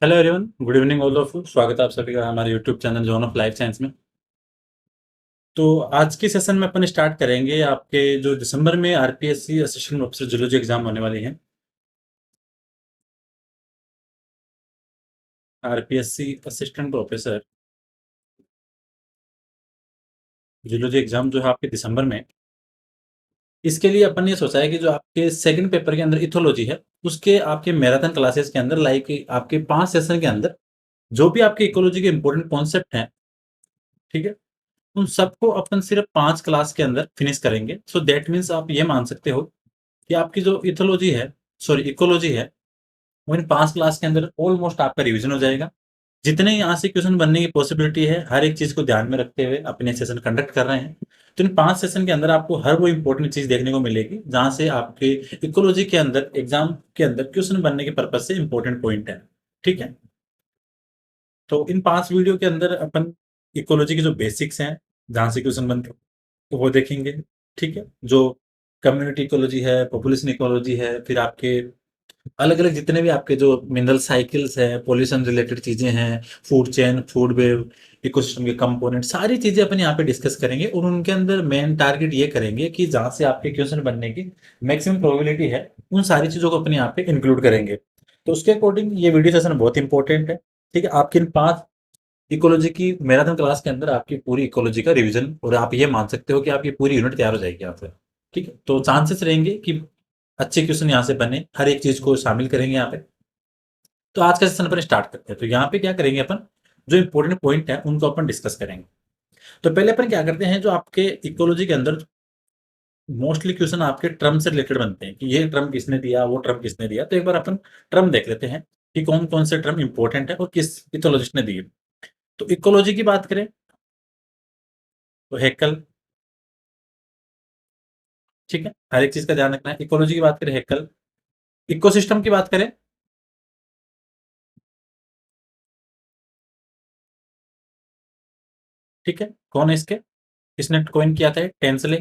Hello everyone, good evening all of you. स्वागत है आप सभी का हमारे YouTube channel zone of life science में। तो आज के सेशन में अपन स्टार्ट करेंगे आपके जो दिसंबर में RPSC assistant professor zoology exam होने वाली है। RPSC assistant professor zoology exam जो है आपके दिसंबर में। इसके लिए अपन ने सोचा है कि जो आपके सेकंड पेपर के अंदर इथोलॉजी है, उसके आपके मैराथन क्लासेस के अंदर लाइक आपके 5 सेशन के अंदर जो भी आपके इकोलॉजी के इंपॉर्टेंट कॉन्सेप्ट हैं, ठीक है, उन सबको अपन सिर्फ 5 क्लास के अंदर फिनिश करेंगे। सो दैट मीन्स आप ये मान सकते हो कि आपकी जो इथोलॉजी है, सॉरी इकोलॉजी है, वो इन 5 क्लास के अंदर ऑलमोस्ट आपका रिवीजन हो जाएगा। जितने यहाँ से क्वेश्चन बनने की पॉसिबिलिटी है, हर एक चीज़ को ध्यान में रखते हुए अपने सेशन कंडक्ट कर रहे हैं। तो इन 5 सेशन के अंदर आपको हर वो इंपॉर्टेंट चीज़ देखने को मिलेगी, जहाँ से आपके इकोलॉजी के अंदर एग्ज़ाम के अंदर क्वेश्चन बनने के पर्पज़ से इंपॉर्टेंट पॉइंट है। ठीक है? तो इन 5 वीडियो के अंदर अपन इकोलॉजी के जो बेसिक्स हैं, जहाँ से क्वेश्चन बनते हैं, वो देखेंगे। ठीक है? जो कम्युनिटी इकोलॉजी है, पॉपुलेशन इकोलॉजी है, फिर आपके अलग-अलग जितने भी आपके जो मिनरल साइकिल्स हैं, पॉल्यूशन रिलेटेड चीज़ें हैं, food chain, food web, ecosystem के कंपोनेंट, सारी चीज़ें अपन यहाँ पे डिस्कस करेंगे और उनके अंदर मेन टारगेट ये करेंगे कि जहाँ से आपके क्वेश्चन बनने की मैक्सिमम प्रोबेबिलिटी है, उन सारी चीज़ों को अपन यहाँ पे इंक्लूड करेंगे। तो उसके अकॉर्डिंग ये वीडियो सेशन बहुत इंपॉर्टेंट है। ठीक है? आपकी इन 5 इकोलॉजी की मैराथन क्लास के अंदर आपकी पूरी इकोलॉजी का रिवीजन और आप ये मान सकते हो कि आपकी पूरी यूनिट तैयार हो जाएगी यहाँ से। ठीक है? तो चांसेस रहेंगे कि अच्छे क्वेश्चन यहाँ से बने, हर एक चीज़ को शामिल करेंगे यहाँ पे। तो आज का सेशन अपन स्टार्ट करते हैं। तो यहाँ पे क्या करेंगे अपन, जो इंपॉर्टेंट पॉइंट है उनको अपन डिस्कस करेंगे। तो पहले अपन क्या करते हैं, जो आपके इकोलॉजी के अंदर मोस्टली क्वेश्चन आपके टर्म से रिलेटेड बनते हैं कि ये टर्म किसने दिया, वो टर्म किसने दिया। तो एक बार अपन टर्म देख लेते हैं कि कौन कौन से टर्म इंपॉर्टेंट है और किस इकोलॉजिस्ट ने दिए। तो इकोलॉजी की बात करें तो हेक्कल। ठीक है, हर एक चीज का ध्यान रखना है। इकोलॉजी की बात करें हेक्कल। इकोसिस्टम की बात करें, ठीक है, कौन है इसके, इसने कॉइन किया था टेंसले।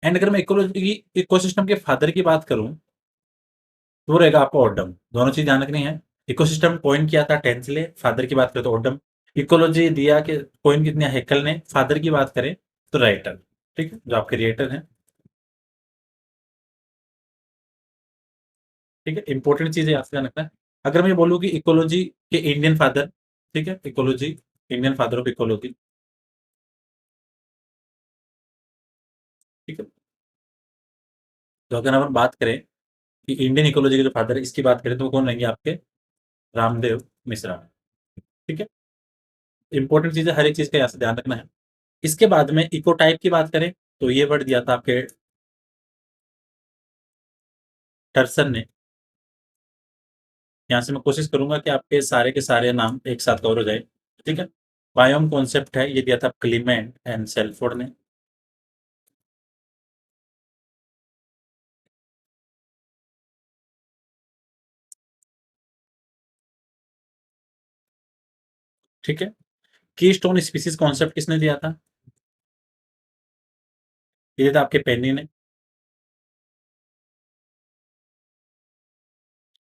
एंड अगर मैं इकोलॉजी की इकोसिस्टम के फादर की बात करूं तो वो रहेगा आपका ओडम। दोनों चीज ध्यान रखनी है। इकोसिस्टम कॉइन किया था टेंसले, फादर की बात करें तो ओडम। इकोलॉजी दिया कि कॉइन कितने हेक्कल ने, फादर की बात करें तो राइटर। ठीक है, जो आपके रिएटर हैं। ठीक है, इंपॉर्टेंट चीज है, आपसे ध्यान रखना है। अगर मैं बोलूँ कि इकोलॉजी के इंडियन फादर, ठीक है, ecology Indian father of ecology. ठीक है, तो अगर हम बात करें कि इंडियन इकोलॉजी के जो फादर है, इसकी बात करें तो वो कौन रहेंगे आपके, रामदेव मिश्रा। ठीक है, इंपॉर्टेंट चीज है, हर एक चीज का यहाँ से ध्यान रखना है। इसके बाद में इको टाइप की बात करें तो ये वर्ड दिया था आपके टर्सन ने। यहाँ से मैं कोशिश करूंगा कि आपके सारे के सारे नाम एक साथ कवर हो जाए। ठीक है, बायोम कॉन्सेप्ट है, ये दिया था क्लीमेंट एंड सेल्फोर्ड ने। ठीक है, की स्टोन स्पीसीज कॉन्सेप्ट किसने दिया था, ये दिया था आपके पेनी ने।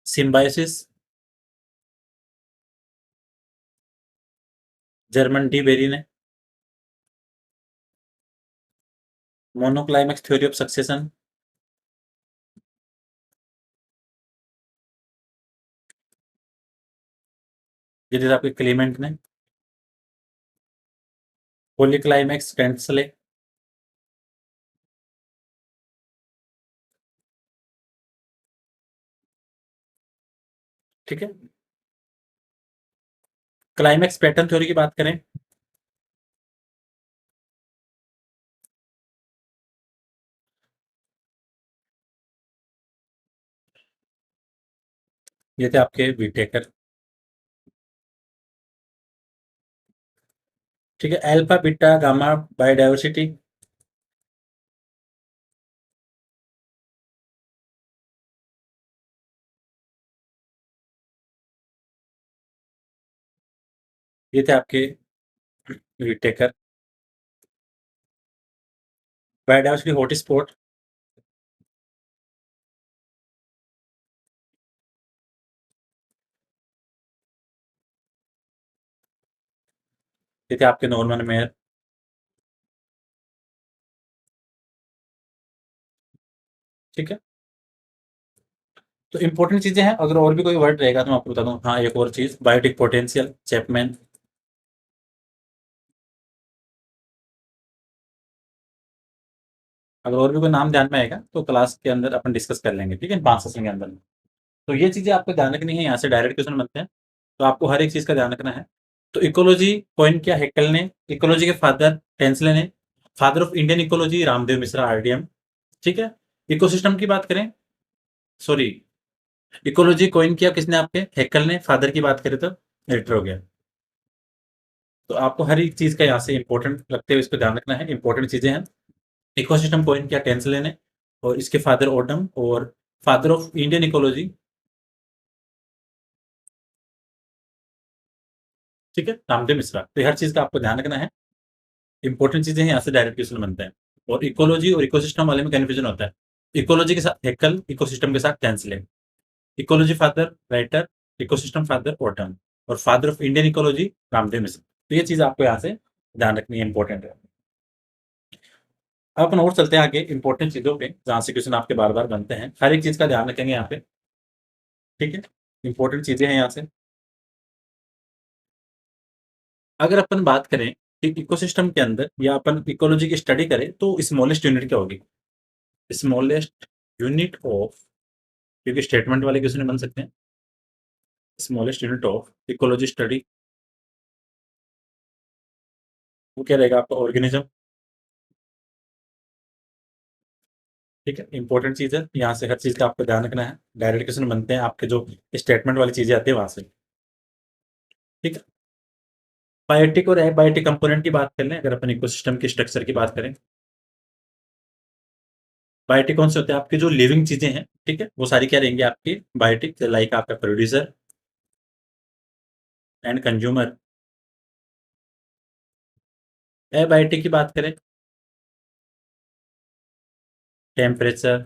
सिम्बायोसिस, जर्मन डी बेरी ने। मोनोक्लाइमेक्स थ्योरी ऑफ सक्सेशन, ये दिया था आपके क्लीमेंट ने। पॉलीक्लाइमेक्स टेंसले। ठीक है, क्लाइमेक्स पैटर्न थ्योरी की बात करें, ये थे आपके विटेकर। ठीक है, अल्फा बीटा गामा बायोडायवर्सिटी, ये थे आपके विटेकर। बायोडायवर्सिटी हॉटस्पॉट, ये थे आपके नॉर्मन मेयर। ठीक है? तो इंपॉर्टेंट चीज़ें हैं, अगर और भी कोई वर्ड रहेगा तो मैं आपको बता दूँ। हाँ, एक और चीज़, बायोटिक पोटेंशियल, चैपमैन। अगर और भी कोई नाम ध्यान में आएगा तो क्लास के अंदर अपन डिस्कस कर लेंगे, ठीक है? 5 सेशन के अंदर। तो ये चीज़ें आपको ध्यान रखनी है, यहाँ से डायरेक्ट क्वेश्चन बनते हैं, तो आपको हर एक चीज़ का ध्यान रखना है। तो इकोलॉजी कॉइन किया हेक्कल ने, इकोलॉजी के फादर टेंसले ने, father of Indian ecology Ramdev Mishra RDM. ठीक है? इकोसिस्टम की बात करें, सॉरी, इकोलॉजी कॉइन किया किसने आपके? हेक्कल ने। फादर की बात करें तो एडिटर हो गया। तो आपको हर एक चीज़ का यहाँ से इंपॉर्टेंट रखते हुए इसको ध्यान रखना है, इंपॉर्टेंट चीज़ें हैं। इकोसिस्टम कॉइन किया टेंसले ने, और इसके फादर ओडम, और फादर ऑफ इंडियन इकोलॉजी, ठीक है, रामदेव मिश्रा। तो हर चीज़ का आपको ध्यान रखना है, इंपॉर्टेंट चीजें हैं, यहाँ से डायरेक्ट क्वेश्चन बनते हैं। और इकोलॉजी और इकोसिस्टम वाले में कन्फ्यूजन होता है। इकोलॉजी के साथ हेक्कल, इकोसिस्टम के साथ Tansley. Ecology father Reiter, ecosystem father Odum, और father of Indian ecology Ramdeo Mishra. तो ये चीज आपको यहाँ से ध्यान रखनी है, इंपॉर्टेंट है। अब अपन और चलते हैं आगे इंपॉर्टेंट चीजों पे, जहाँ से क्वेश्चन आपके बार बार बनते हैं। हर एक चीज का ध्यान रखेंगे यहाँ पे, ठीक है? इंपॉर्टेंट चीजें हैं यहाँ से। अगर अपन बात करें कि इकोसिस्टम के अंदर, या अपन इकोलॉजी की स्टडी करें, तो स्मॉलेस्ट यूनिट क्या होगी? स्मॉलेस्ट यूनिट ऑफ, क्योंकि स्टेटमेंट वाले क्वेश्चन बन सकते हैं। Smallest unit of ecology study, वो क्या रहेगा आपका? ऑर्गेनिज्म। ठीक है, इंपॉर्टेंट चीज है, यहाँ से हर चीज का आपको ध्यान रखना है। डायरेक्ट क्वेश्चन बनते हैं आपके, जो स्टेटमेंट वाली चीजें आती है वहां से। ठीक है? बायोटिक और एबायोटिक कंपोनेंट की बात कर लें, अगर अपन इकोसिस्टम के स्ट्रक्चर की बात करें। बायोटिक कौन से होते हैं? आपकी जो लिविंग चीजें हैं, ठीक है, वो सारी क्या रहेंगी आपकी? बायोटिक, लाइक आपका प्रोड्यूसर एंड कंज्यूमर। एबायोटिक की बात करें, टेम्परेचर,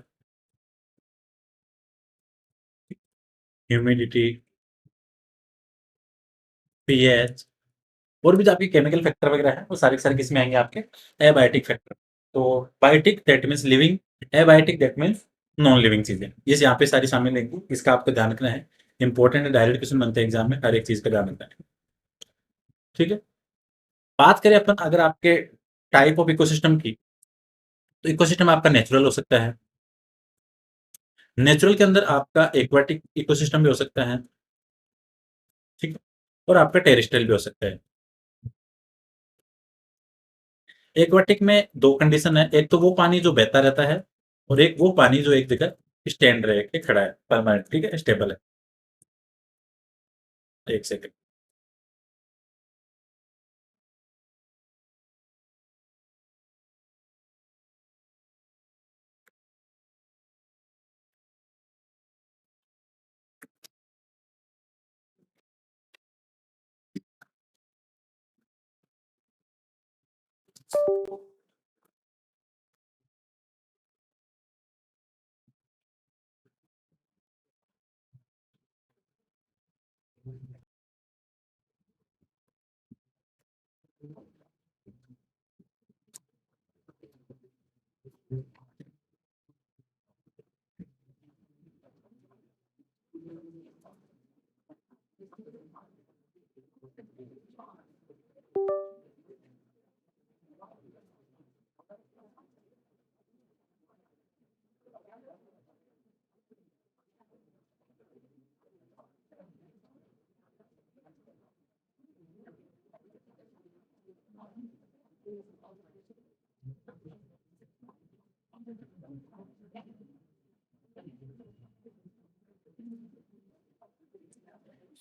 ह्यूमिडिटी, पीएच, और भी जो आपके केमिकल फैक्टर वगैरह है, वो सारे के सारे किसमें आएंगे? आपके एबायोटिक फैक्टर। तो biotic that means living, abiotic that means non living चीजें, ये यहाँ पे सारी शामिल रहेंगी। इसका आपको ध्यान रखना है, इंपॉर्टेंट है, डायरेक्ट क्वेश्चन बनते हैं एग्जाम में, हर एक चीज का ध्यान रखना है। ठीक है? बात करें अपन अगर आपके टाइप ऑफ इकोसिस्टम की, तो इकोसिस्टम आपका नेचुरल हो सकता है। नेचुरल के अंदर आपका एक्वाटिक इकोसिस्टम भी हो सकता है, ठीक है, और आपका टेरेस्ट्रियल भी हो सकता है। एक्वाटिक में दो कंडीशन है, एक तो वो पानी जो बहता रहता है, और एक वो पानी जो एक जगह स्टैंड रह के खड़ा है, परमानेंट, ठीक है, स्टेबल है। एक सेकंड।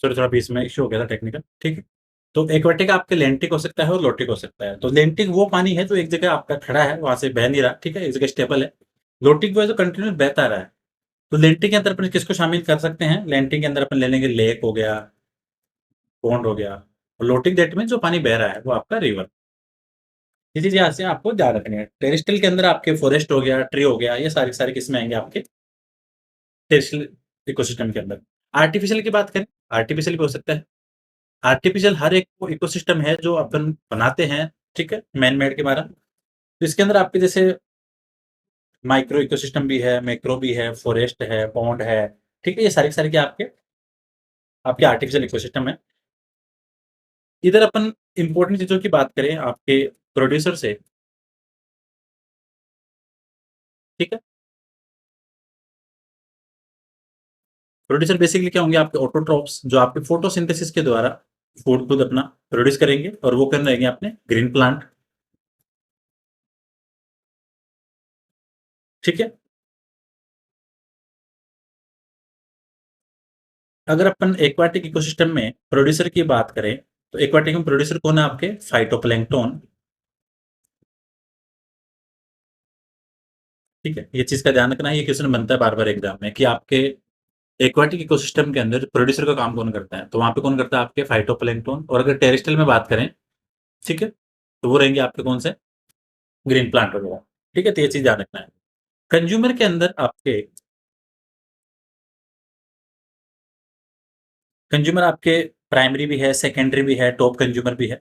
सॉरी, थोड़ा बीच में इश्यू हो गया था टेक्निकल, ठीक है। तो एक्वाटिक आपके लेंटिक हो सकता है और लोटिक हो सकता है। तो लेंटिक वो पानी है जो एक जगह आपका खड़ा है, वहां से बह नहीं रहा, ठीक है, एक जगह स्टेबल है। लोटिक वो है जो कंटिन्यू बहता रहा है। तो लेंटिक के अंदर अपन किसको शामिल कर सकते हैं? लेंटिक के अंदर अपन ले लेंगे लेक हो गया, पॉन्ड हो गया। और लोटिक दैट में जो पानी बह रहा है वो आपका रिवर। ये चीज यहाँ से आपको ध्यान रखनी है। टेरेस्ट्रियल के अंदर आपके फॉरेस्ट हो गया, ट्री हो गया, ये सारे सारे किसमें आएंगे? आपके टेरेस्ट्रियल इकोसिस्टम के अंदर। आर्टिफिशियल की बात करें, आर्टिफिशियल भी हो सकता है। आर्टिफिशियल हर एक वो इकोसिस्टम है जो अपन बनाते हैं, ठीक है? मैन मेड के द्वारा। तो इसके अंदर आपके जैसे माइक्रो इकोसिस्टम भी है, मैक्रो भी है, फॉरेस्ट है, पॉन्ड है, ठीक है? ये सारे के सारे क्या आपके आपके आर्टिफिशियल इकोसिस्टम है। इधर अपन इम्पोर्टेंट चीज़ों की बात करें आपके प्रोड्यूसर से, ठीक है? प्रोड्यूसर बेसिकली क्या होंगे आपके ऑटोट्रॉफ्स जो आपके फोटोसिंथेसिस के द्वारा फूड खुद अपना प्रोड्यूस करेंगे और वो करने रहेंगे अपने ग्रीन प्लांट, ठीक है? अगर अपन एक्वाटिक इकोसिस्टम में प्रोड्यूसर की बात करें, तो एक्वाटिक में प्रोड्यूसर कौन है आपके? फाइटोप्लैंक्टन, ठीक है? ये चीज़ का ध्यान रखना है, ये क्वेश्चन बनता है बार-बार एग्ज़ाम में कि आपके एक्वाटिक इकोसिस्टम के अंदर प्रोड्यूसर का काम कौन करता है? तो वहाँ पे कौन करता है? आपके फाइटोप्लैंक्टन और अगर टेरेस्ट्रियल में बात करें, ठीक है? तो वो रहेंगे आपके कौन से? ग्रीन प्लांट वगैरह, ठीक है? तो ये चीज़ ध्यान रखना है। कंज्यूमर के अंदर आपके कंज्यूमर आपके प्राइमरी भी है, सेकेंडरी भी है, टॉप कंज्यूमर भी है,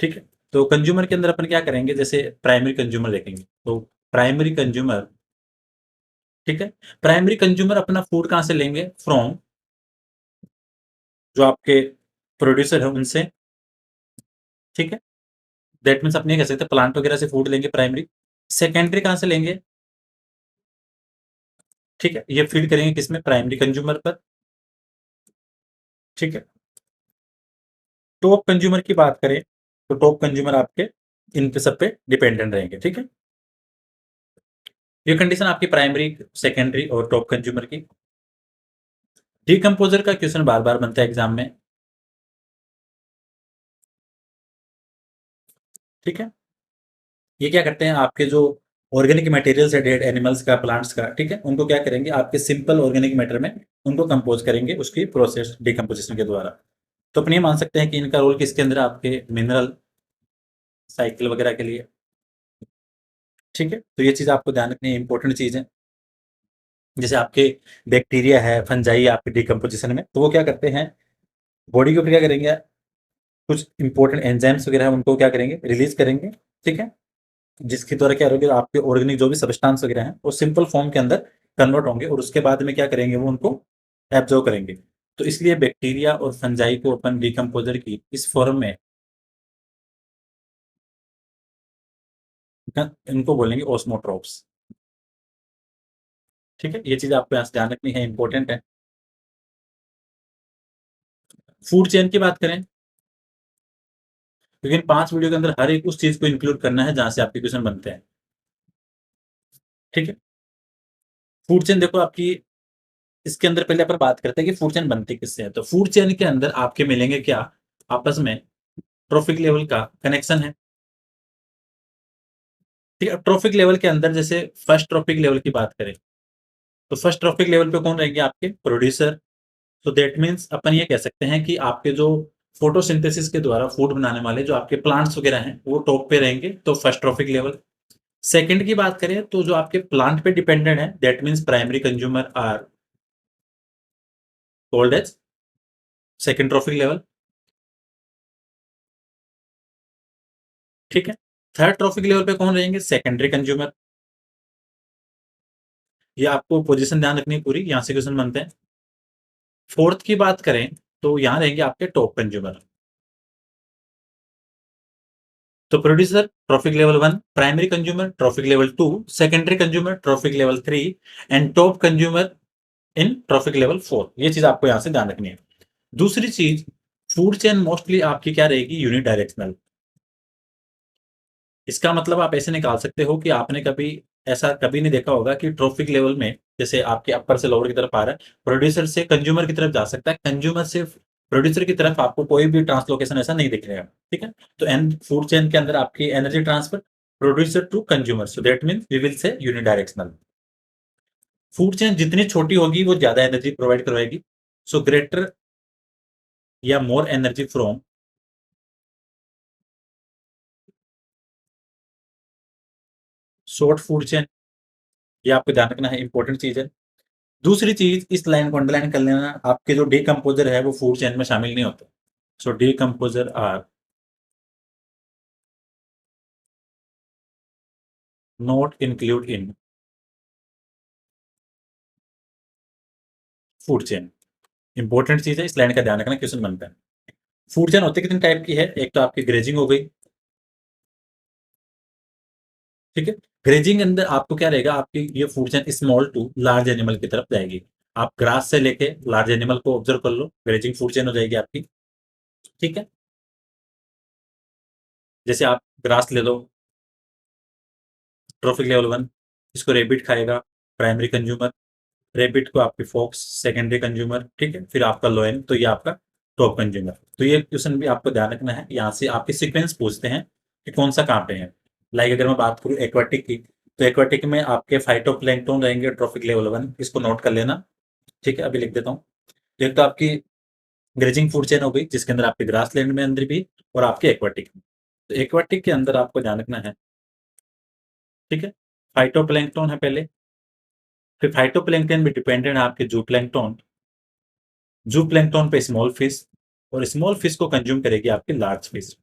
ठीक है? तो कंज्यूमर के अंदर अपन क्या करेंगे, जैसे प्राइमरी कंज्यूमर देखेंगे, तो प्राइमरी कंज्यूमर, ठीक है? प्राइमरी कंज्यूमर अपना फूड कहाँ से लेंगे? फ्रॉम जो आपके प्रोड्यूसर है उनसे, ठीक है? दैट मीन्स अपने कह सकते हैं प्लांट वगैरह से फूड लेंगे प्राइमरी। सेकेंडरी कहाँ से लेंगे? ठीक है? ये फीड करेंगे किसमें? प्राइमरी कंज्यूमर पर, ठीक है? टॉप कंज्यूमर की बात करें, तो टॉप कंज्यूमर आपके इन पे सब पे डिपेंडेंट रहेंगे, ठीक है? ये कंडीशन आपकी प्राइमरी, सेकेंडरी और टॉप कंज्यूमर की। डिकम्पोज़र का क्वेश्चन बार-बार बनता है एग्ज़ाम में, ठीक है? ये क्या करते हैं आपके जो ऑर्गेनिक मटेरियल्स है डेड एनिमल्स का, प्लांट्स का, ठीक है? उनको क्या करेंगे आपके सिंपल ऑर्गेनिक मैटर में उनको कंपोज़ करेंगे उसकी प्रोसेस डिकम्पोज़िशन के द्वारा। तो अपन ये मान सकते हैं कि इनका रोल किसके अंदर है? आपके मिनरल साइकिल वगैरह के लिए, ठीक है? तो ये चीज़ आपको ध्यान रखनी है, इम्पोर्टेंट चीज़ है। जैसे आपके बैक्टीरिया है, फंजाई है आपके डिकम्पोज़िशन में, तो वो क्या करते हैं, बॉडी के ऊपर क्या करेंगे, कुछ इंपॉर्टेंट एंजाइम्स वगैरह है उनको क्या करेंगे, रिलीज़ करेंगे, ठीक है? जिसके द्वारा क्या होगा आपके ऑर्गेनिक जो भी सब्सटेंस वगैरह हैं, वो सिंपल फॉर्म के अंदर कन्वर्ट होंगे और उसके बाद में क्या करेंगे, वो उनको एब्ज़ॉर्ब करेंगे। तो इसलिए बैक्टीरिया और फंजाई को अपन डिकम्पोज़र की इस फॉर्म में इनको बोलेंगे ऑस्मोट्रॉप्स, ठीक है? ये चीज़ आपको यहाँ से ध्यान रखनी है, इम्पोर्टेंट है। फूड चेन की बात करें, क्योंकि इन 5 वीडियो के अंदर हर एक उस चीज़ को इंक्लूड करना है जहाँ से आपके क्वेश्चन बनते हैं, ठीक है? फूड चेन देखो आपकी इसके अंदर पहले अपन बात करते हैं कि फूड चेन बनती किससे है। तो फूड चेन के अंदर आपके मिलेंगे क्या? आपस में ट्रॉफिक लेवल का कनेक्शन है, ठीक है? ट्रॉफिक लेवल के अंदर जैसे फर्स्ट ट्रॉफिक लेवल की बात करें, तो फर्स्ट ट्रॉफिक लेवल पे कौन रहेंगे आपके? प्रोड्यूसर। तो दैट मीन्स अपन ये कह सकते हैं कि आपके जो फोटोसिंथेसिस के द्वारा फूड बनाने वाले जो आपके प्लांट्स वगैरह हैं, वो टॉप पे रहेंगे, तो फर्स्ट ट्रॉफिक लेवल। सेकंड की बात करें तो जो आपके प्लांट पे डिपेंडेंट है, that means primary consumer are called as second trophic level, ठीक है? थर्ड ट्रॉफिक लेवल पे कौन रहेंगे? Secondary consumer. ये आपको पोजीशन ध्यान रखनी है पूरी, यहाँ से क्वेश्चन बनते हैं। फोर्थ की बात करें, तो यहाँ रहेंगे आपके टॉप कंज्यूमर। तो producer trophic level 1, primary consumer trophic level 2, secondary consumer trophic level 3 and top consumer in trophic level 4। ये चीज़ आपको यहाँ से ध्यान रखनी है। दूसरी चीज़, फूड चेन मोस्टली आपकी क्या रहेगी? यूनिडायरेक्शनल। इसका मतलब आप ऐसे निकाल सकते हो कि आपने कभी ऐसा कभी नहीं देखा होगा कि ट्रॉफिक लेवल में जैसे आपके अपर से लोअर की तरफ आ रहा है, प्रोड्यूसर से कंज्यूमर की तरफ जा सकता है, कंज्यूमर से प्रोड्यूसर की तरफ आपको कोई भी ट्रांसलोकेशन ऐसा नहीं दिखेगा, ठीक है? तो एंड फूड चेन के अंदर आपकी energy transfer producer to consumer, so that means we will say unidirectional. Food chain जितनी छोटी होगी वो ज़्यादा एनर्जी प्रोवाइड करवाएगी, सो ग्रेटर या more energy from short food chain, ये आपको ध्यान रखना है, इंपॉर्टेंट चीज़ है। दूसरी चीज़ इस लाइन को अंडरलाइन कर लेना, आपके जो डिकम्पोज़र है वो फूड चेन में शामिल नहीं होते। So decomposer are not include in food chain. Important चीज है, इस लाइन का ध्यान रखना, क्वेश्चन बनता है। फूड चेन होती कितने टाइप की है? एक तो आपकी ग्रेजिंग हो गई, ठीक है। ग्रेजिंग के अंदर आपको क्या रहेगा, आपकी ये food chain small to large animal की तरफ जाएगी। आप ग्रास से लेके लार्ज एनिमल को ऑब्जर्व कर लो, ग्रेजिंग फूड चेन हो जाएगी आपकी, ठीक है। जैसे आप ग्रास ले लो, ट्रॉफिक लेवल वन, इसको रेबिट खाएगा, प्राइमरी कंज्यूमर। रेबिट को आपकी फॉक्स सेकेंडरी कंज्यूमर, ठीक है। फिर आपका लोयन, तो ये आपका टॉप कंज्यूमर। तो ये क्वेश्चन भी आपको ध्यान रखना है, यहाँ से आपके सीक्वेंस पूछते हैं कि कौन सा कहाँ पे है। लाइक अगर मैं बात करूँ एक्वाटिक की, तो एक्वाटिक में आपके फाइटोप्लैंक्टन रहेंगे, ट्रॉफिक लेवल वन, इसको नोट कर लेना, ठीक है। अभी लिख देता हूँ। एक तो आपकी ग्रेजिंग फूड चेन हो गई, जिसके अंदर आपके ग्रास लैंड में अंदर भी, और आपके एक्वाटिक में। तो एक्वाटिक के अंदर आपको ध्यान रखना है, ठीक है। फाइटोप्लैंक्टन है पहले, फिर फाइटोप्लैंक्टन भी डिपेंडेंट है आपके जूप्लैंक्टन। जूप्लैंक्टन पे स्मॉल फिश, और स्मॉल फिश को कंज्यूम करेगी आपकी लार्ज फिश।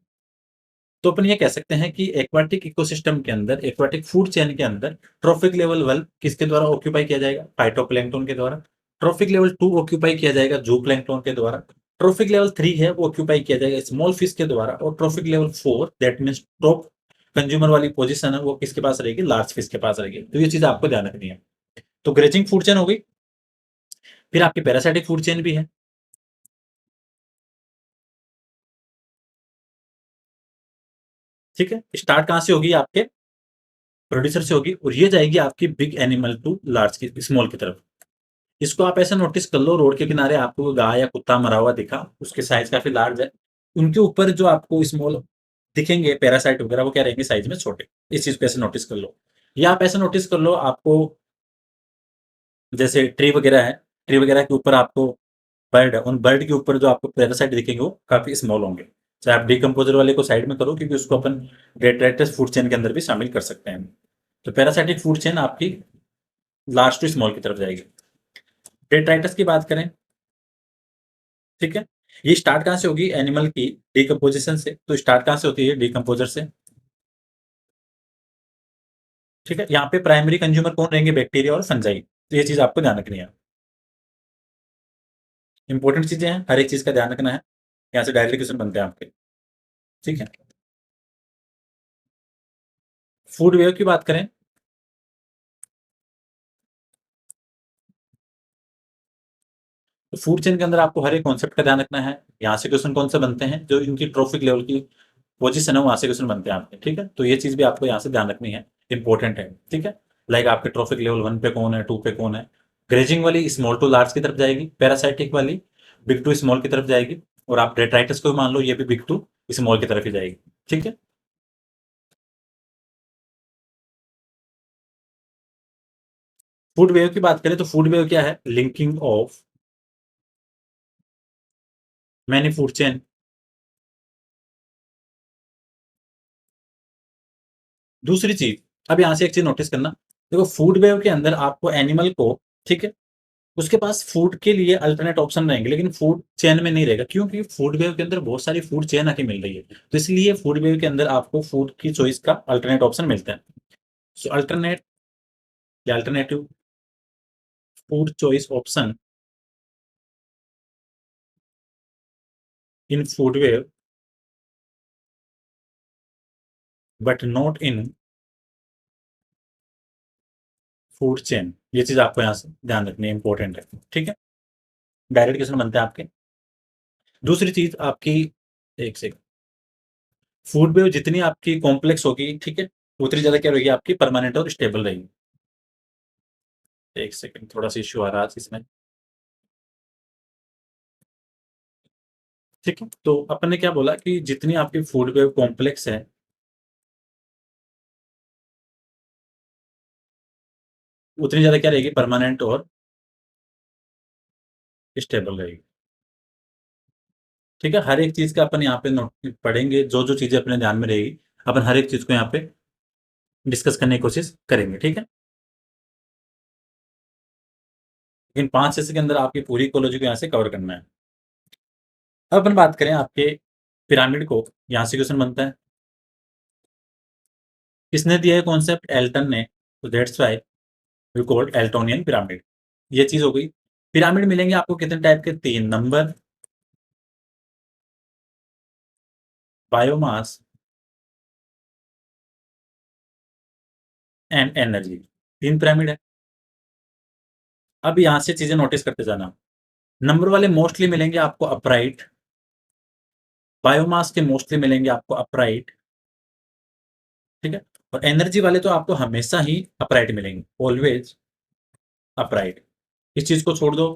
तो अपन ये कह सकते हैं कि एक्वाटिक इकोसिस्टम के अंदर, एक्वाटिक फूड चेन के अंदर ट्रॉफिक लेवल वन किसके द्वारा ऑक्यूपाई किया जाएगा? फाइटोप्लैंक्टन के द्वारा। ट्रॉफिक लेवल टू ऑक्यूपाई किया जाएगा जूप्लैंक्टन के द्वारा। ट्रॉफिक लेवल थ्री है वो ऑक्यूपाई किया जाएगा स्मॉल फिश के द्वारा। और trophic level four, that means top consumer वाली पोजीशन है, वो किसके पास रहेगी? लार्ज फिश के पास रहेगी। तो ये चीज आपको ध्यान रखनी है। तो ग्रेजिंग फूड चेन हो गई। फिर आपकी पैरासाइटिक फूड चेन भी है, ठीक है। स्टार्ट कहां से होगी? आपके प्रोड्यूसर से होगी, और ये जाएगी आपकी बिग एनिमल टू लार्ज की, स्मॉल की तरफ। इसको आप ऐसा नोटिस कर लो, रोड के किनारे आपको गाय या कुत्ता मरा हुआ दिखा, उसके साइज काफी लार्ज है, उनके ऊपर जो आपको स्मॉल दिखेंगे पैरासाइट वगैरह, वो क्या रहेंगे? साइज में छोटे। इस चीज को ऐसे नोटिस कर लो। या आप ऐसा नोटिस कर लो, आपको जैसे ट्री वगैरह है, ट्री वगैरह के ऊपर आपको बर्ड है, उन बर्ड के ऊपर जो आपको पैरासाइट दिखेंगे वो काफी स्मॉल होंगे। चाहे आप डिकम्पोजर वाले को साइड में करो, क्योंकि उसको अपन डेट्राइटस फूड चेन के अंदर भी शामिल कर सकते हैं। तो पैरासाइटिक फूड चेन आपकी लार्ज टू स्मॉल की तरफ जाएगी। डेट्राइटस की बात करें, ठीक है। ये स्टार्ट कहाँ से होगी? एनिमल की डिकम्पोजिशन से। तो स्टार्ट कहाँ से होती है? डिकम्पोजर से, ठीक है। यहाँ पे प्राइमरी कंज्यूमर कौन रहेंगे? बैक्टीरिया और फंजाई। तो ये चीज आपको ध्यान रखनी है। इंपॉर्टेंट चीजें हैं, हर एक चीज का ध्यान रखना है। यहाँ से डायरेक्टली क्वेश्चन बनते हैं आपके, ठीक है। फूड वेव की बात करें, तो फूड चेन के अंदर आपको हर एक कॉन्सेप्ट का ध्यान रखना है। यहाँ से क्वेश्चन कौन से बनते हैं? जो इनकी ट्रॉफिक लेवल की पोजीशन है, वहां से क्वेश्चन बनते हैं आपके, ठीक है। तो ये चीज भी आपको यहाँ से ध्यान रखनी है, इंपॉर्टेंट है, ठीक है। लाइक आपके ट्रॉफिक लेवल वन पे कौन है, टू पे कौन है। ग्रेजिंग वाली स्मॉल टू लार्ज की तरफ जाएगी, पैरासाइटिक वाली बिग टू स्मॉल की तरफ जाएगी, और आप डेट्राइटिस को भी मान लो, ये भी बिग टू स्मॉल की तरफ ही जाएगी, ठीक है। फूड वेव की बात करें, तो फूड वेव क्या है? Linking of many food chain. दूसरी चीज, अब यहां से एक चीज नोटिस करना, देखो फूड वेव के अंदर आपको एनिमल को, ठीक है, उसके पास फूड के लिए अल्टरनेट ऑप्शन रहेंगे, लेकिन फूड चेन में नहीं रहेगा, क्योंकि फूड वेव के अंदर बहुत सारी फूड चेन आके मिल रही है। तो इसलिए फूड वेव के अंदर आपको फूड की चॉइस का अल्टरनेट ऑप्शन मिलता है। सो अल्टरनेट या alternative food choice option in food web, but not in food chain. ये चीज आपको यहाँ से ध्यान रखनी है, इंपॉर्टेंट है, ठीक है। डायरेक्ट क्वेश्चन बनते हैं आपके। दूसरी चीज आपकी, एक सेकंड, फूड वेव जितनी आपकी कॉम्प्लेक्स होगी, ठीक है, उतनी ज्यादा क्या रहेगी? आपकी परमानेंट और स्टेबल रहेगी। एक सेकंड, थोड़ा सा इश्यू आ रहा है आज इसमें, ठीक है। तो अपन ने क्या बोला कि जितनी आपकी फूड वेव कॉम्प्लेक्स है, उतनी ज्यादा क्या रहेगी? परमानेंट और स्टेबल रहेगी, ठीक है। हर एक चीज का अपन यहाँ पे नोट पढ़ेंगे, जो जो चीजें अपने ध्यान में रहेगी, अपन हर एक चीज को यहाँ पे डिस्कस करने की कोशिश करेंगे, ठीक है। लेकिन 5 से के अंदर आपकी पूरी इकोलॉजी को यहाँ से कवर करना है। अब अपन बात करें आपके पिरामिड को, यहाँ से क्वेश्चन बनता है। किसने दिया है कॉन्सेप्ट? एल्टन ने। तो that's why we called Eltonian pyramid. ये चीज़ हो गई। पिरामिड मिलेंगे आपको कितने टाइप के? 3 number, biomass and energy. 3 pyramid है। अब यहाँ से चीज़ें नोटिस करते जाना। नंबर वाले मोस्टली मिलेंगे आपको अपराइट, बायोमास के मोस्टली मिलेंगे आपको अपराइट, ठीक है? और एनर्जी वाले तो आपको हमेशा ही अपराइट मिलेंगे, ऑलवेज अपराइट। इस चीज़ को छोड़ दो।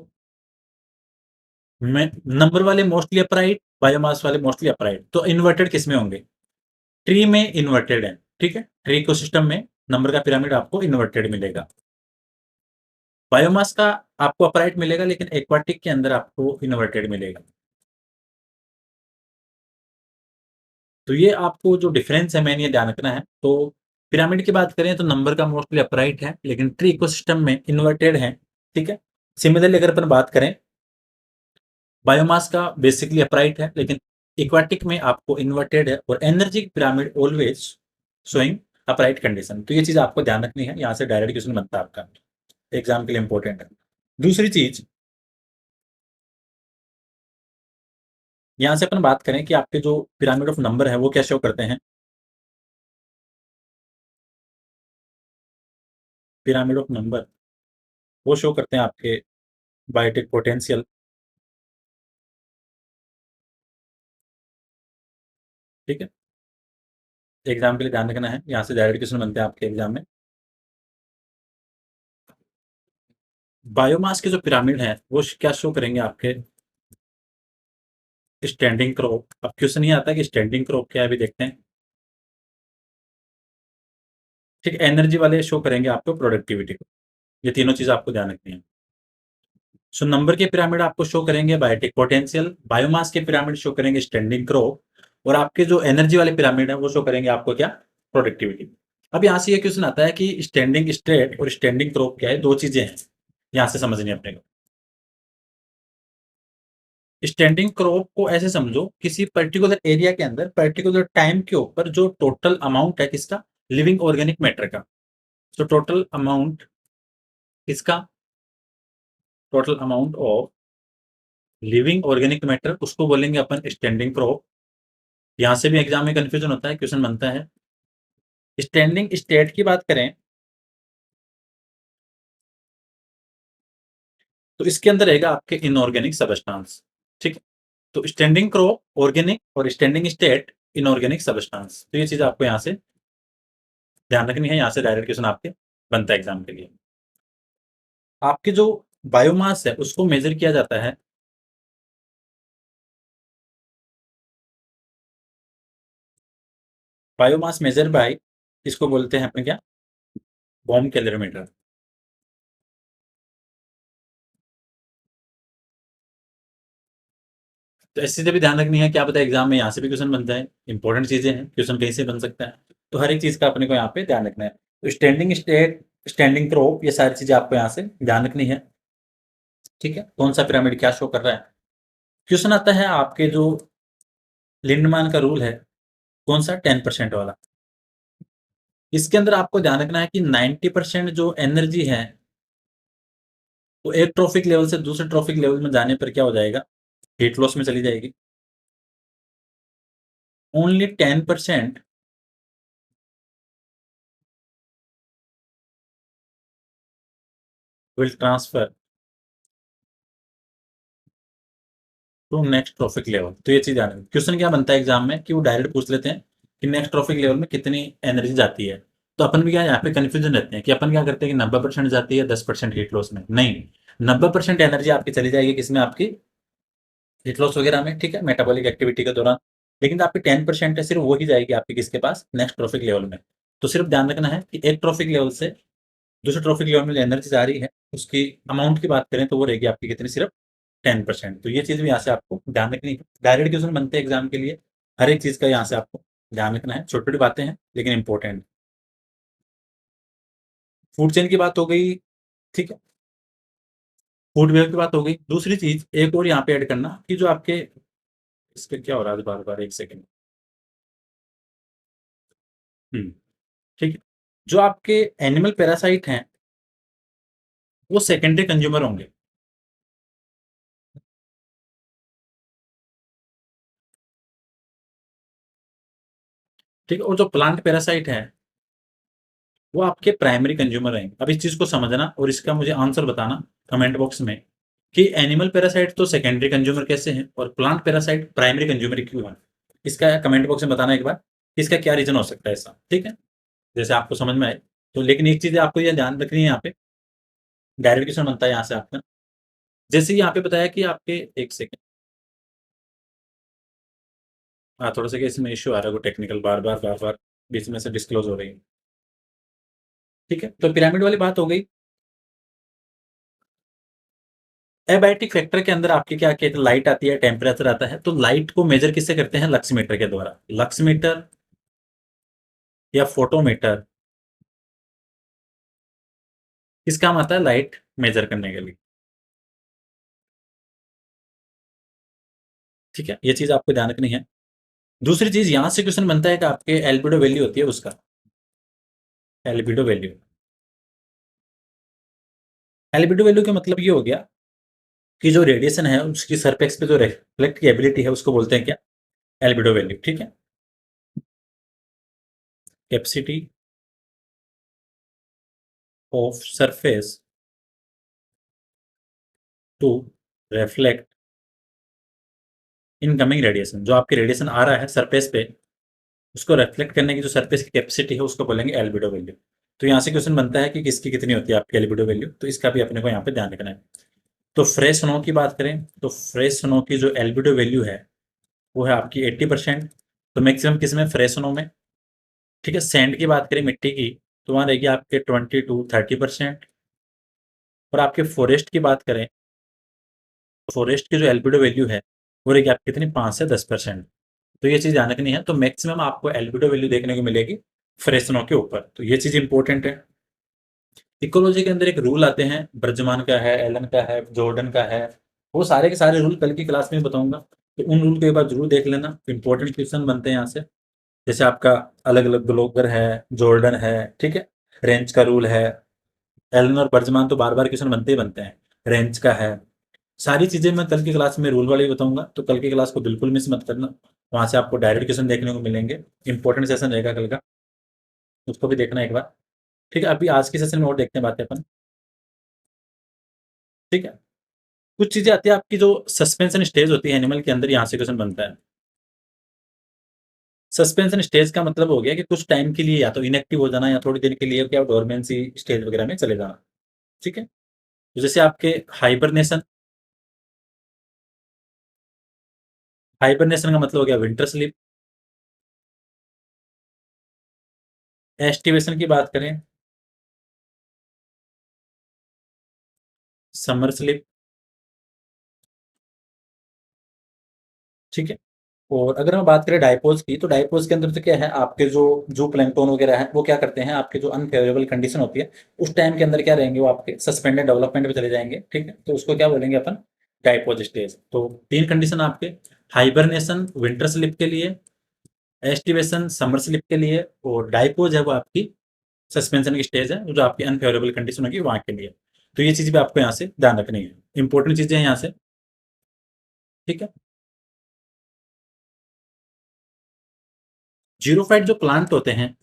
मैं नंबर वाले मोस्टली अपराइट, बायोमास वाले मोस्टली अपराइट, तो इन्वर्टेड किसमें होंगे? ट्री में इन्वर्टेड है, ठीक है? ट्री इकोसिस्टम में नंबर का पिरामिड आपको इन्वर्टेड मिलेगा। बायोमास का आपको अपराइट मिलेगा, लेकिन एक्वाटिक के अंदर आपको इन्वर्टेड मिलेगा। तो ये आपको जो डिफरेंस है मेन ये ध्यान रखना है। तो पिरामिड की बात करें तो नंबर का मोस्टली अपराइट है, लेकिन ट्री इकोसिस्टम में इन्वर्टेड है, ठीक है? सिमिलरली अगर अपन बात करें, बायोमास का बेसिकली अपराइट है, लेकिन एक्वाटिक में आपको इन्वर्टेड है, और energy pyramid always showing upright condition. तो ये चीज़ आपको ध्यान रखनी है, यहाँ से डायरेक्ट क्वेश्चन बनता है आपका, एग्जाम के लिए इंपॉर्टेंट है। दूसरी चीज़, यहाँ से अपन बात करें कि आपके जो पिरामिड ऑफ नंबर है वो क्या शो करते हैं? पिरामिड ऑफ नंबर वो शो करते हैं आपके बायोटिक पोटेंशियल, ठीक है? एग्जाम के लिए ध्यान रखना है, यहाँ से डायरेक्ट क्वेश्चन बनते हैं आपके एग्जाम में। बायोमास के जो पिरामिड है वो क्या शो करेंगे आपके? Standing crop. अब क्वेश्चन ये आता है कि स्टैंडिंग क्रॉप क्या है, अभी देखते हैं। ठीक, एनर्जी वाले शो करेंगे आपको प्रोडक्टिविटी को। ये तीनों चीज़ आपको ध्यान रखनी है। सो नंबर के पिरामिड आपको शो करेंगे बायोटिक पोटेंशियल, बायोमास के पिरामिड शो करेंगे स्टैंडिंग क्रॉप, और आपके जो एनर्जी वाले पिरामिड है वो शो करेंगे आपको क्या? प्रोडक्टिविटी। अब यहाँ से ये क्वेश्चन आता है कि स्टैंडिंग स्टेट और स्टैंडिंग क्रॉप क्या है? 2 चीज़ें हैं, यहाँ से समझनी है अपने को। स्टैंडिंग क्रॉप को ऐसे समझो, किसी पर्टिकुलर एरिया के अंदर पर्टिकुलर टाइम के ऊपर जो टोटल अमाउंट है किसका? लिविंग ऑर्गेनिक मैटर का। सो टोटल अमाउंट किसका? Total amount of living organic matter, उसको बोलेंगे अपन स्टैंडिंग क्रॉप। यहाँ से भी एग्जाम में कंफ्यूजन होता है, क्वेश्चन बनता है। स्टैंडिंग स्टेट की बात करें तो इसके अंदर रहेगा आपके इनऑर्गेनिक सबस्टांस, ठीक है? तो स्टैंडिंग क्रॉप ऑर्गेनिक और स्टैंडिंग स्टेट इनऑर्गेनिक सबस्टांस, तो ये चीज आपको यहाँ से ध्यान रखनी है। यहाँ से डायरेक्ट क्वेश्चन आपके बनता है एग्जाम के लिए। आपके जो बायोमास है उसको मेजर किया जाता है, बायोमास मेजर बाय, इसको बोलते हैं अपने क्या? Bomb calorimeter. तो ऐसी चीजें भी ध्यान रखनी है, क्या पता एग्जाम में यहाँ से भी क्वेश्चन बन जाए। इंपॉर्टेंट चीजें हैं, क्वेश्चन कहीं से बन सकता है। तो हर एक चीज का अपने को यहाँ पे ध्यान रखना है। तो स्टैंडिंग स्टेट, स्टैंडिंग क्रॉप, ये सारी चीजें आपको यहाँ से ध्यान रखनी है, ठीक है? कौन सा पिरामिड क्या शो कर रहा है? क्वेश्चन आता है आपके जो लिंडमान का रूल है, कौन सा? 10% वाला। इसके अंदर आपको ध्यान रखना है कि 90% जो एनर्जी है वो एक ट्रॉफिक लेवल से दूसरे ट्रॉफिक लेवल में जाने पर क्या हो जाएगा? हीट लॉस में चली जाएगी। Only 10% will transfer to next trophic level. तो ये चीज आने, क्वेश्चन क्या बनता है एग्जाम में कि वो डायरेक्ट पूछ लेते हैं कि नेक्स्ट ट्रॉफिक लेवल में कितनी एनर्जी जाती है। तो अपन भी क्या यहाँ पे कंफ्यूजन रहते हैं कि अपन क्या करते हैं कि 90% जाती है, 10% हीट लॉस में। नहीं, 90% एनर्जी आपकी चली जाएगी किसमें? आपकी हीट लॉस वगैरह में, ठीक है, मेटाबॉलिक एक्टिविटी के दौरान। लेकिन आपकी 10% है, सिर्फ वही जाएगी आपकी किसके पास? नेक्स्ट ट्रॉफिक लेवल में। तो सिर्फ ध्यान रखना है कि एक ट्रॉफिक लेवल से दूसरे ट्रॉफिक लेवल में जो एनर्जी जा रही है उसकी अमाउंट की बात करें तो वो रहेगी आपकी कितनी? सिर्फ 10%। तो ये चीज़ भी यहाँ से आपको ध्यान रखनी है। डायरेक्ट क्वेश्चन बनते हैं एग्जाम के लिए, हर एक चीज़ का यहाँ से आपको ध्यान रखना है। छोटी छोटी बातें हैं लेकिन इंपॉर्टेंट। फूड चेन की बात हो गई, ठीक है? फूड वेव की बात हो गई। दूसरी चीज़ एक और यहाँ पे ऐड करना कि जो आपके इस पे क्या हो रहा है बार-बार, 1 सेकंड। हुँ, ठीक है। जो आपके एनिमल पैरासाइट हैं, वो सेकेंडरी कंज्यूमर होंगे। ठीक है? और जो प्लांट पैरासाइट है, वो आपके प्राइमरी कंज्यूमर रहेंगे। अब इस चीज़ को समझना और इसका मुझे आंसर बताना कमेंट बॉक्स में कि एनिमल पैरासाइट तो सेकेंडरी कंज्यूमर कैसे हैं और प्लांट पैरासाइट प्राइमरी कंज्यूमर क्यों हैं? इसका कमेंट बॉक्स में बताना एक बार, इसका क्या रीज़न हो सकता है ऐसा, ठीक है? जैसे आपको समझ में आए। तो लेकिन एक चीज़ आपको ये ध्यान रखनी है यहाँ पे, डायरेक्ट क्वेश्चन बनता है यहाँ से आपका। जैसे यहाँ पे बताया कि आपके 1 सेकंड। हाँ, थोड़ा-सा क्या इसमें इश्यू आ रहा है वो टेक्निकल बार-बार बीच में से डिस्क्लोज़ हो रही है। ठीक है? तो पिरामिड वाली बात हो गई। एबायोटिक फैक्टर के अंदर आपके क्या कहते हैं, लाइट आती है, टेम्परेचर आता है, तो लाइट को मेज़र किससे करते हैं? लक्स मीटर के द्वारा। लक्स मीटर या फोटोमीटर, किस काम आता है? लाइट मेज़र करने के लिए। ठीक है? ये चीज़ आपको ध्यान रखनी है। दूसरी चीज़ यहाँ से क्वेश्चन बनता है कि आपके एल्बिडो वैल्यू होती है उसका, एल्बिडो वैल्यू। एल्बिडो वैल्यू का मतलब ये हो गया कि जो रेडिएशन है उसकी सरफेस पे जो रिफ्लेक्ट की एबिलिटी है उसको बोलते हैं क्या? एल्बिडो वैल्यू, ठीक है? Capacity of surface to reflect incoming radiation, जो आपकी रेडिएशन आ रहा है सरफेस पे, उसको रिफ्लेक्ट करने की जो सरफेस की कैपेसिटी है उसको बोलेंगे एल्बिडो वैल्यू। तो यहाँ से क्वेश्चन बनता है कि किसकी कितनी होती है आपकी एल्बिडो वैल्यू, तो इसका भी अपने को यहाँ पे ध्यान रखना है। तो फ्रेश स्नो की बात करें तो फ्रेश स्नो की जो एल्बिडो वैल्यू है वो है आपकी 80%। तो मैक्सिमम किस में? फ्रेश स्नो में। ठीक है? सैंड की बात करें मिट्टी की, तो वहाँ रहेगी आपके 20 to 30%। और आपके फॉरेस्ट की बात करें, फॉरेस्ट की जो एल्बिडो वैल्यू है वो रहेगी आपकी कितनी? 5 से 10%। तो ये चीज़ ध्यान रखनी है। तो मैक्सिमम आपको एल्बिडो वैल्यू देखने को मिलेगी फ्रेशनों के ऊपर, तो ये चीज़ इंपॉर्टेंट है। इकोलॉजी के अंदर एक रूल आते हैं, बर्जमान का है, एलन का है, जॉर्डन का है। वो सारे के सारे रूल कल की क्लास में बताऊंगा, तो उन रूल को एक बार जरूर देख लेना। इंपॉर्टेंट क्वेश्चन बनते हैं यहाँ से। जैसे आपका अलग अलग ग्लोगर है, जॉर्डन है, ठीक है, रेंज का रूल है, एलन और बर्जमान तो बार बार क्वेश्चन बनते ही बनते हैं, रेंज का है। सारी चीजें मैं कल की क्लास में रूल वाले ही बताऊंगा, तो कल की क्लास को बिल्कुल मिस मत करना। वहां से आपको डायरेक्ट क्वेश्चन देखने को मिलेंगे। इंपॉर्टेंट सेशन रहेगा कल का, उसको भी देखना एक बार। ठीक है? अभी आज के सेशन में और देखते हैं बातें अपन। ठीक है? कुछ चीजें आती है आपकी जो सस्पेंशन स्टेज होती है एनिमल के अंदर, यहाँ से क्वेश्चन बनता है। सस्पेंशन स्टेज का मतलब हो गया कि कुछ टाइम के लिए या तो इनएक्टिव हो जाना या थोड़ी देर के लिए क्या डोरमेंसी स्टेज वगैरह में चले जाना। ठीक है? तो जैसे आपके हाइबरनेशन, हाइबरनेशन का मतलब हो गया विंटर स्लीप। एस्टिवेशन की बात करें, समर स्लीप। ठीक है? और अगर हम बात करें डायपोज की, तो डायपोज के अंदर तो क्या है, आपके जो जू प्लैंक्टन वगैरह है वो क्या करते हैं, आपके जो अनफेवरेबल कंडीशन होती है उस टाइम के अंदर क्या रहेंगे, वो आपके सस्पेंडेड डेवलपमेंट पे चले जाएंगे। ठीक है? तो उसको क्या बोलेंगे अपन? डायपोज स्टेज। तो 3 कंडीशन आपके, हाइबरनेशन विंटर स्लीप के लिए, एस्टिवेशन समर स्लीप के लिए, और डायपोज है वो आपकी सस्पेंशन की स्टेज है जो आपकी अनफेवरेबल कंडीशन होगी वहाँ के लिए। तो ये चीज़ भी आपको यहाँ से ध्यान रखनी है, इंपॉर्टेंट चीज़ें हैं यहाँ से। ठीक है? जीरोफाइट जो प्लांट होते हैं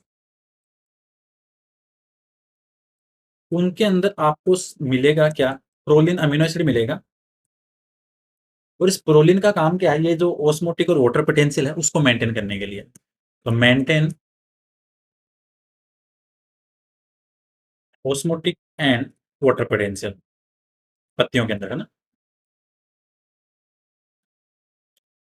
उनके अंदर आपको मिलेगा क्या? प्रोलिन अमीनो एसिड मिलेगा। और इस प्रोलिन का काम क्या है? ये जो ऑस्मोटिक और वाटर पोटेंशियल है उसको मेंटेन करने के लिए। तो maintain osmotic and water potential पत्तियों के अंदर, है ना?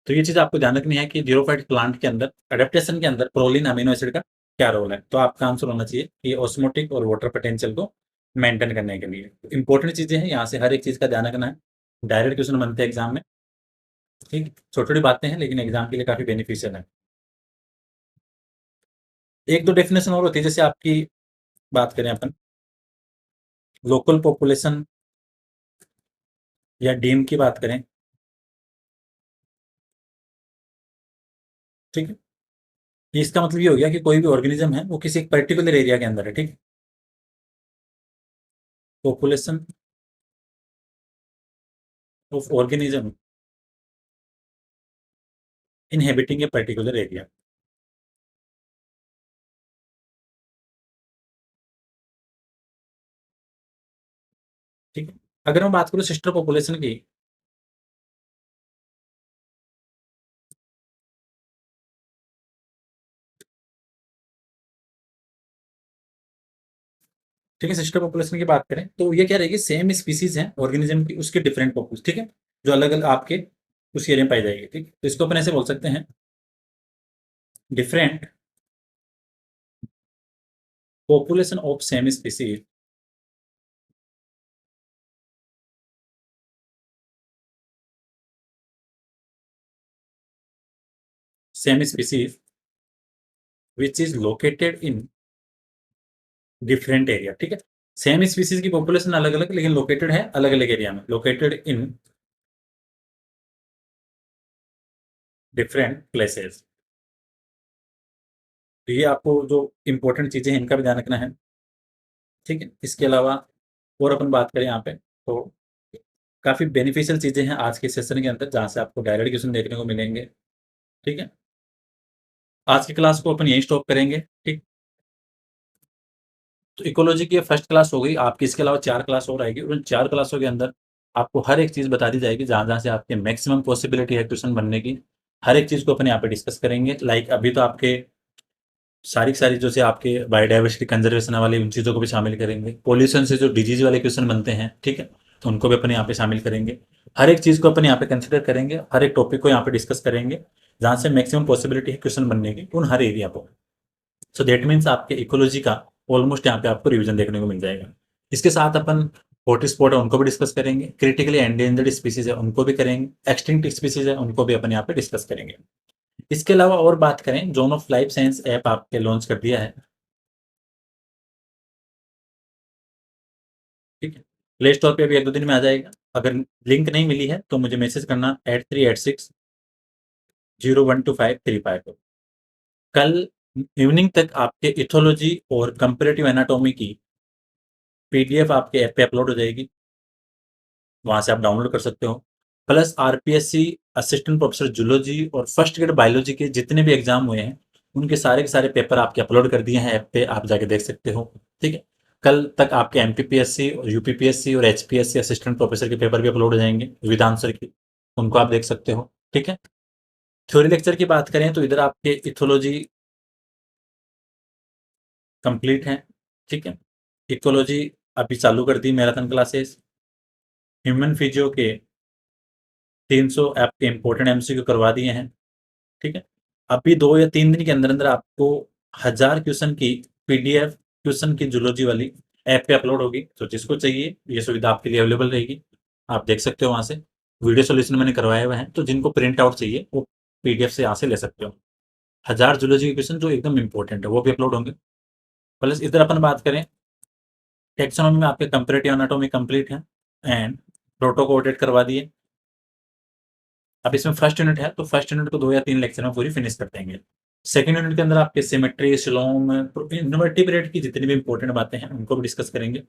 तो ये चीज आपको ध्यान रखनी है कि जीरोफाइट प्लांट के अंदर एडेप्टेशन के अंदर प्रोलिन अमीनो एसिड का क्या रोल है। तो आपका आंसर होना चाहिए कि ऑस्मोटिक और वाटर पोटेंशियल को मेंटेन करने के लिए। इंपॉर्टेंट चीजें हैं, यहाँ से हर एक चीज का ध्यान रखना है। डायरेक्ट क्वेश्चन बनते हैं एग्जाम में। ठीक, छोटी छोटी बातें हैं लेकिन एग्जाम के लिए काफी बेनिफिशियल है। एक दो डेफिनेशन और होती है, जैसे आपकी बात करें अपन, लोकल पॉपुलेशन या डीम की बात करें, ठीक है। इसका मतलब ये हो गया कि कोई भी ऑर्गेनिज्म है वो किसी एक पर्टिकुलर एरिया के अंदर है। ठीक। Population of organism inhabiting a particular area. ठीक है। अगर मैं बात करूं सिस्टर पॉपुलेशन की, ठीक है, सिस्टर पॉपुलेशन की बात करें तो ये क्या रहेगी, सेम स्पीसीज है ऑर्गेनिज्म की, उसके डिफरेंट पॉपुलेशन। ठीक है, जो अलग अलग आपके उस एरिया में पाई जाएगी। ठीक, तो इसको अपन ऐसे बोल सकते हैं, different population of same species, same species which is located in different area. ठीक है, सेम स्पीसीज की पॉपुलेशन अलग अलग, लेकिन लोकेटेड है अलग अलग एरिया में, लोकेटेड इन डिफरेंट प्लेसेस। तो ये आपको जो इंपॉर्टेंट चीजें हैं इनका भी ध्यान रखना है। ठीक है, इसके अलावा और अपन बात करें यहाँ पे तो काफी बेनिफिशियल चीजें हैं आज के सेशन के अंदर, जहाँ से आपको डायरेक्ट क्वेश्चन देखने को मिलेंगे। ठीक है, आज की क्लास को अपन यहीं स्टॉप करेंगे। ठीक, तो इकोलॉजी की फर्स्ट क्लास हो गई आपकी, इसके अलावा 4 क्लास और आएगी, और उन 4 क्लासों के अंदर आपको हर एक चीज़ बता दी जाएगी, जहाँ-जहाँ से आपके मैक्सिमम पॉसिबिलिटी है क्वेश्चन बनने की। हर एक चीज़ को अपन यहाँ पे डिस्कस करेंगे। लाइक अभी तो आपके सारी की सारी जैसे आपके बायोडायवर्सिटी कंजर्वेशन वाली उन चीज़ों को भी शामिल करेंगे। पॉल्यूशन से जो डिजीज़ वाले क्वेश्चन बनते हैं, ठीक है? तो उनको भी अपन यहाँ पे शामिल करेंगे। हर एक चीज़ को अपन यहाँ पे कंसिडर करेंगे, हर एक टॉपिक को यहाँ पे डिस्कस करेंगे, जहाँ से मैक्सिमम पॉसिबिलिटी है क्वेश्चन बनने की उन हर एरिया को। सो दैट मीन्स आपके इकोलॉजी का ऑलमोस्ट यहाँ पे आपको रिवीजन देखने को मिल जाएगा। इसके साथ अपन हॉटस्पॉट है उनको भी डिस्कस करेंगे, क्रिटिकली एंडेंजर्ड स्पीसीज है उनको भी करेंगे, एक्सटिंक्ट स्पीसीज है उनको भी अपन यहाँ पे डिस्कस करेंगे। इसके अलावा और बात करें, zone of life science app आपके लॉन्च कर दिया है। ठीक है, प्ले स्टोर पे अभी 1-2 दिन में आ जाएगा। अगर लिंक नहीं मिली है तो मुझे मैसेज करना 8386012535 कल इवनिंग तक आपके इथोलॉजी और कंपेरेटिव एनाटॉमी की पीडीएफ आपके ऐप पे अपलोड हो जाएगी, वहाँ से आप डाउनलोड कर सकते हो। Plus RPSC assistant professor zoology और फर्स्ट ग्रेड बायोलॉजी के जितने भी एग्जाम हुए हैं, उनके सारे के सारे पेपर आपके अपलोड कर दिए हैं ऐप पे, आप जाके देख सकते हो। ठीक है, कल तक आपके एमपीपीएससी और यूपीपीएससी और एचपीएससी असिस्टेंट प्रोफेसर के पेपर भी अपलोड हो जाएंगे विद आंसर की, उनको आप देख सकते हो। ठीक है, थ्योरी लेक्चर की बात करें तो इधर आपके इथोलॉजी कंप्लीट है। ठीक है, इकोलॉजी अभी चालू कर दी मैराथन क्लासेस, ह्यूमन फिजियो के 300 आपके इंपॉर्टेंट एमसीक्यू करवा दिए हैं। ठीक है, अभी 2 या 3 दिन के अंदर अंदर आपको 1000 क्वेश्चन की पीडीएफ क्वेश्चन की जूलॉजी वाली ऐप पे अपलोड होगी, तो जिसको चाहिए ये सुविधा आपके लिए अवेलेबल रहेगी, आप देख सकते हो वहाँ से। वीडियो सॉल्यूशन मैंने करवाए हुए हैं, तो जिनको प्रिंट आउट चाहिए वो पीडीएफ से यहाँ से ले सकते हो। 1000 जूलॉजी के क्वेश्चन जो एकदम इंपॉर्टेंट है वो भी अपलोड होंगे। प्लस इधर अपन बात करें, टेक्सोनॉमी में आपके कंपैरेटिव एनाटॉमी कंप्लीट है एंड प्रोटो को ऑडिट करवा दिए। अब इसमें फर्स्ट यूनिट है, तो फर्स्ट यूनिट को 2 या 3 लेक्चर में पूरी फिनिश कर देंगे। सेकंड यूनिट के अंदर आपके सिमेट्री, सिलोम, इन्वर्टिब्रेट की जितनी भी इंपॉर्टेंट बातें हैं उनको भी डिस्कस करेंगे।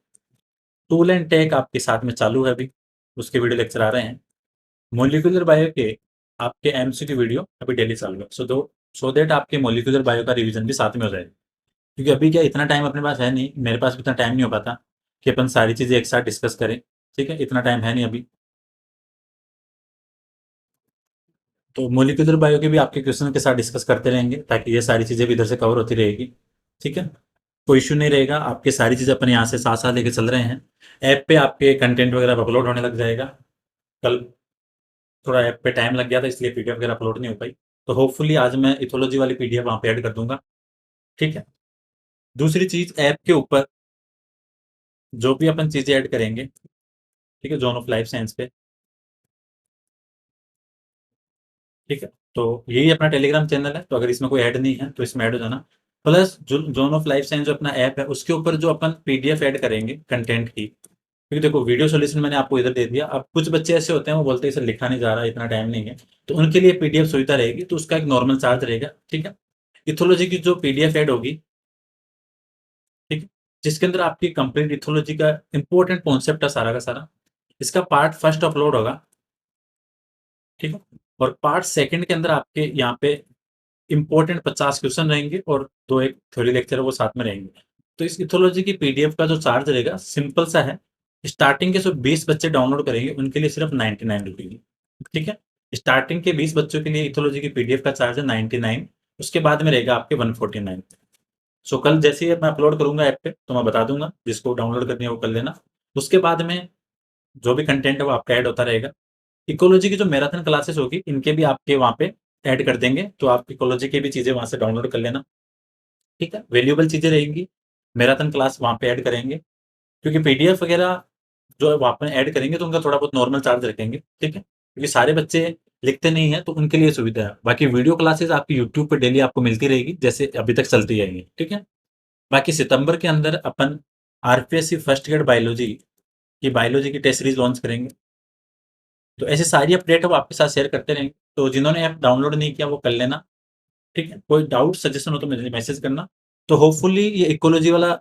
टूल एंड टेक आपके साथ में चालू है अभी, उसके वीडियो लेक्चर आ रहे हैं। मोलिकुलर बायो के आपके एमसीक्यू वीडियो अभी डेली चालू है, सो दैट आपके मोलिकुलर बायो का रिवीजन भी साथ में हो जाएगा। क्योंकि अभी क्या इतना टाइम अपने पास है नहीं, मेरे पास भी इतना टाइम नहीं हो पाता कि अपन सारी चीज़ें एक साथ डिस्कस करें। ठीक है, इतना टाइम है नहीं अभी। तो मोलिकुलर बायो के भी आपके क्वेश्चन के साथ डिस्कस करते रहेंगे, ताकि ये सारी चीज़ें भी इधर से कवर होती रहेगी। ठीक है, कोई इश्यू नहीं रहेगा, आपके सारी चीज़ें अपन यहाँ से साथ साथ लेके चल रहे हैं। ऐप पे आपके कंटेंट वगैरह अपलोड होने लग जाएगा। कल थोड़ा ऐप पे टाइम लग गया था, इसलिए पीडीएफ वगैरह अपलोड नहीं हो पाई, तो होपफुली आज मैं इथोलॉजी वाली पीडीएफ वहाँ पे ऐड कर दूंगा। ठीक है, दूसरी चीज़, ऐप के ऊपर जो भी अपन चीज़ें ऐड करेंगे, ठीक है, जोन ऑफ लाइफ साइंस पे, ठीक है, तो यही अपना टेलीग्राम चैनल है, तो अगर इसमें कोई ऐड नहीं है तो इसमें ऐड हो जाना। प्लस जो जोन ऑफ लाइफ साइंस जो अपना ऐप है उसके ऊपर जो अपन पीडीएफ ऐड करेंगे कंटेंट की, क्योंकि देखो वीडियो सॉल्यूशन मैंने आपको इधर दे दिया। अब कुछ बच्चे ऐसे होते हैं वो बोलते हैं सर लिखा नहीं जा रहा, इतना टाइम नहीं है, तो उनके लिए पीडीएफ सुविधा रहेगी, तो उसका एक नॉर्मल चार्ज रहेगा, ठीक है। इथोलॉजी की जो पीडीएफ ऐड होगी, ठीक है, जिसके अंदर आपकी कंप्लीट इथोलॉजी का इंपॉर्टेंट कॉन्सेप्ट है सारा का सारा, इसका पार्ट फर्स्ट अपलोड होगा, ठीक है। और पार्ट सेकंड के अंदर आपके यहाँ पे इंपॉर्टेंट 50 क्वेश्चन रहेंगे और 2 एक थ्योरी लेक्चर है वो साथ में रहेंगे। तो इस इथोलॉजी की पीडीएफ का जो चार्ज रहेगा सिंपल सा है। स्टार्टिंग के जो 20 बच्चे डाउनलोड करेंगे उनके लिए सिर्फ 99 रुपए की, ठीक है। स्टार्टिंग के 20 बच्चों के लिए इथोलॉजी की पीडीएफ का चार्ज है 99। उसके बाद में रहेगा आपके 149। सो कल जैसे ही मैं अपलोड करूंगा ऐप पे तो मैं बता दूंगा, जिसको डाउनलोड करनी है वो कर लेना। उसके बाद में जो भी कंटेंट है वो आपका ऐड होता रहेगा। इकोलॉजी की जो मैराथन क्लासेस होगी इनके भी आपके वहाँ पे ऐड कर देंगे, तो आप इकोलॉजी की भी चीज़ें वहाँ से डाउनलोड कर लेना, ठीक है। वैल्यूएबल चीज़ें रहेंगी, मैराथन क्लास वहाँ पे ऐड करेंगे, क्योंकि पीडीएफ वगैरह जो वहाँ पे ऐड करेंगे तो उनका थोड़ा बहुत नॉर्मल चार्ज रखेंगे, ठीक है, क्योंकि सारे बच्चे लिखते नहीं है तो उनके लिए सुविधा है। बाकी वीडियो क्लासेस आपकी यूट्यूब पे डेली आपको मिलती रहेगी जैसे अभी तक चलती आएगी, ठीक है। बाकी सितंबर के अंदर अपन आरपीएससी फर्स्ट ग्रेड बायोलॉजी की टेस्ट सीरीज लॉन्च करेंगे। तो ऐसी सारी अपडेट है वो आपके साथ शेयर करते रहेंगे, तो जिन्होंने ऐप डाउनलोड नहीं किया वो कर लेना, ठीक है। कोई डाउट सजेशन हो तो मुझे मैसेज करना। तो होपफुली ये इकोलॉजी वाला